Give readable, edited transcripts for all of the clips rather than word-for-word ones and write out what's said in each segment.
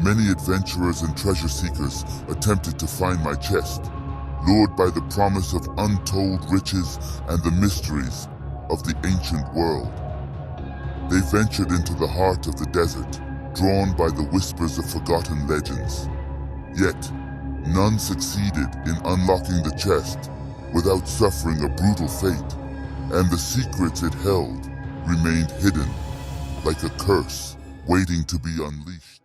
Many adventurers and treasure seekers attempted to find my chest, lured by the promise of untold riches and the mysteries of the ancient world. They ventured into the heart of the desert, drawn by the whispers of forgotten legends. Yet, none succeeded in unlocking the chest without suffering a brutal fate, and the secrets it held remained hidden, like a curse waiting to be unleashed.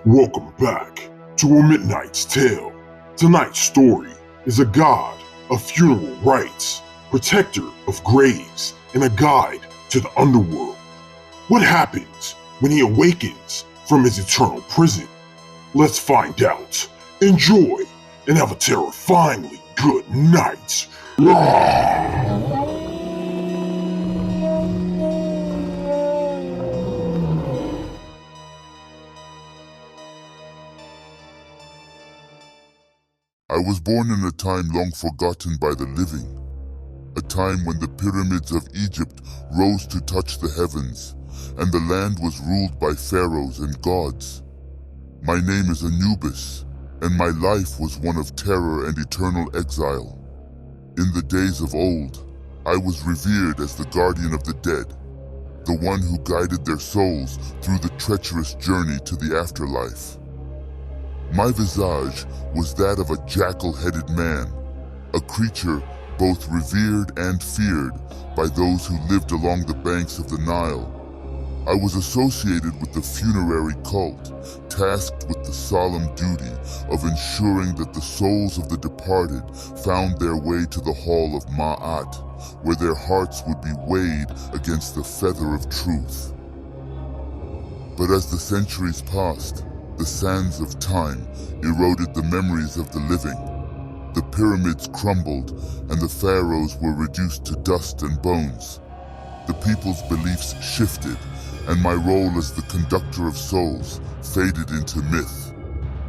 Welcome back to A Midnight's Tale. Tonight's story is a god of funeral rites, protector of graves, and a guide to the underworld. What happens when he awakens from his eternal prison? Let's find out. Enjoy and have a terrifyingly good night. I was born in a time long forgotten by the living, a time when the pyramids of Egypt rose to touch the heavens, and the land was ruled by pharaohs and gods. My name is Anubis, and my life was one of terror and eternal exile. In the days of old, I was revered as the guardian of the dead, the one who guided their souls through the treacherous journey to the afterlife. My visage was that of a jackal-headed man, a creature both revered and feared by those who lived along the banks of the Nile. I was associated with the funerary cult, tasked with the solemn duty of ensuring that the souls of the departed found their way to the hall of Ma'at, where their hearts would be weighed against the feather of truth. But as the centuries passed, the sands of time eroded the memories of the living. The pyramids crumbled, and the pharaohs were reduced to dust and bones. The people's beliefs shifted, and my role as the conductor of souls faded into myth.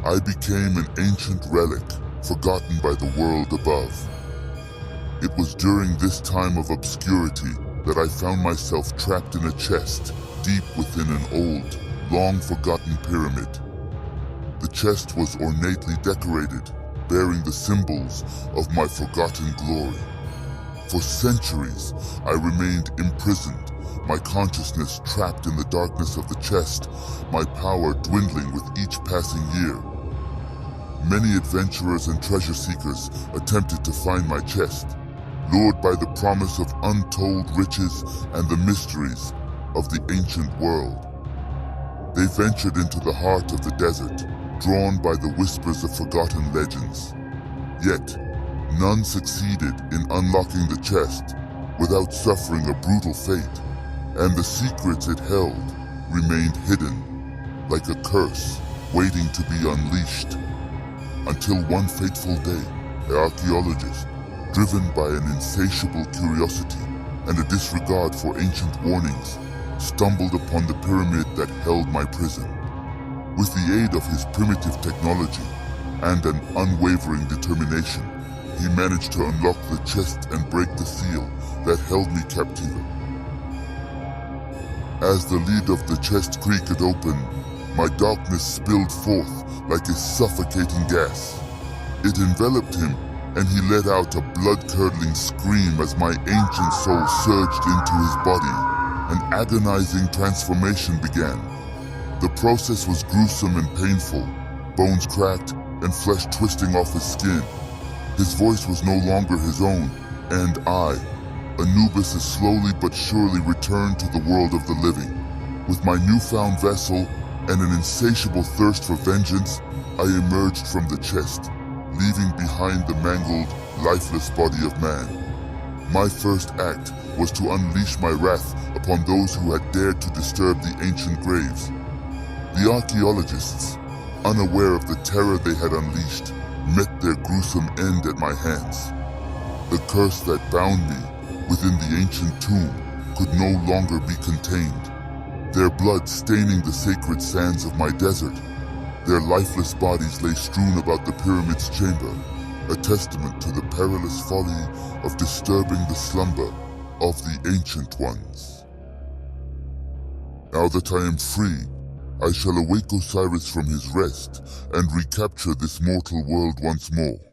I became an ancient relic, forgotten by the world above. It was during this time of obscurity that I found myself trapped in a chest deep within an old, long-forgotten pyramid. The chest was ornately decorated, bearing the symbols of my forgotten glory. For centuries, I remained imprisoned, my consciousness trapped in the darkness of the chest, my power dwindling with each passing year. Many adventurers and treasure seekers attempted to find my chest, lured by the promise of untold riches and the mysteries of the ancient world. They ventured into the heart of the desert, drawn by the whispers of forgotten legends. Yet, none succeeded in unlocking the chest without suffering a brutal fate, and the secrets it held remained hidden, like a curse waiting to be unleashed. Until one fateful day, an archaeologist, driven by an insatiable curiosity and a disregard for ancient warnings, stumbled upon the pyramid that held my prison. With the aid of his primitive technology and an unwavering determination, he managed to unlock the chest and break the seal that held me captive. As the lid of the chest creaked open, my darkness spilled forth like a suffocating gas. It enveloped him, and he let out a blood-curdling scream as my ancient soul surged into his body. An agonizing transformation began. The process was gruesome and painful, bones cracked and flesh twisting off his skin. His voice was no longer his own, and I, Anubis, slowly but surely returned to the world of the living. With my newfound vessel and an insatiable thirst for vengeance, I emerged from the chest, leaving behind the mangled, lifeless body of man. My first act was to unleash my wrath upon those who had dared to disturb the ancient graves. The archaeologists, unaware of the terror they had unleashed, met their gruesome end at my hands. The curse that bound me within the ancient tomb could no longer be contained, their blood staining the sacred sands of my desert. Their lifeless bodies lay strewn about the pyramid's chamber, a testament to the perilous folly of disturbing the slumber of the ancient ones. Now that I am free, I shall awake Osiris from his rest and recapture this mortal world once more.